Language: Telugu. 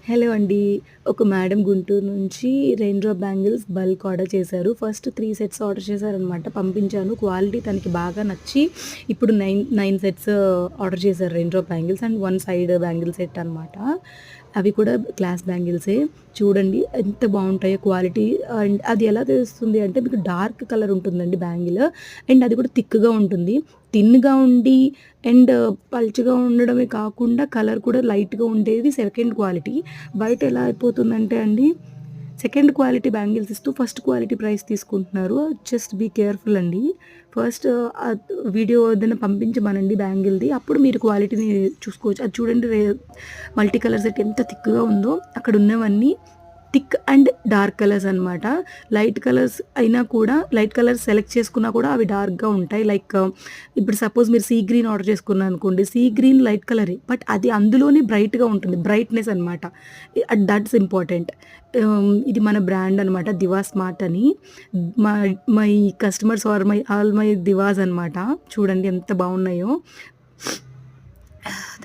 హలో అండి. ఒక మేడం గుంటూరు నుంచి rain drop bangles bulk order చేశారు. ఫస్ట్ 3 సెట్స్ ఆర్డర్ చేశారనమాట. పంపించాను. క్వాలిటీ తనకి బాగా నచ్చి ఇప్పుడు 9 సెట్స్ ఆర్డర్ చేశారు rain drop bangles and 1 side bangle set అనమాట. అవి కూడా గ్లాస్ బ్యాంగిల్సే. చూడండి ఎంత బావుంటాయో క్వాలిటీ. అండ్ అది ఎలా తెలుస్తుంది అంటే మీకు డార్క్ కలర్ ఉంటుందండి బ్యాంగిల్. అండ్ అది కూడా థిక్‌గా ఉంటుంది. థిన్‌గా ఉండి అండ్ పల్చగా ఉండడమే కాకుండా కలర్ కూడా లైట్‌గా ఉండేది సెకండ్ క్వాలిటీ. బయట ఎలా అయిపోతుందంటే అండి, సెకండ్ క్వాలిటీ బ్యాంగిల్స్ ఇస్తూ ఫస్ట్ క్వాలిటీ ప్రైస్ తీసుకుంటున్నారు. జస్ట్ బీ కేర్‌ఫుల్ అండి. ఫస్ట్ వీడియో ఏదైనా పంపించమనండి బ్యాంగిల్‌ది. అప్పుడు మీరు క్వాలిటీని చూసుకోవచ్చు. అది చూడండి మల్టీ కలర్ సెట్ ఎంత థిక్‌గా ఉందో. అక్కడ ఉన్నవన్నీ థిక్ అండ్ డార్క్ కలర్స్ అనమాట. లైట్ కలర్స్ అయినా కూడా లైట్ కలర్స్ సెలెక్ట్ చేసుకున్నా కూడా అవి డార్క్‌గా ఉంటాయి. లైక్ ఇప్పుడు సపోజ్ మీరు సీ గ్రీన్ ఆర్డర్ చేసుకున్నారనుకోండి. సీ గ్రీన్ లైట్ కలరే. బట్ అది అందులోనే బ్రైట్‌గా ఉంటుంది. బ్రైట్‌నెస్ అనమాట. That's important. ఇది మన బ్రాండ్ అనమాట. దివా స్మార్ట్ అని. My my customers are all my divas అనమాట. చూడండి ఎంత బాగున్నాయో.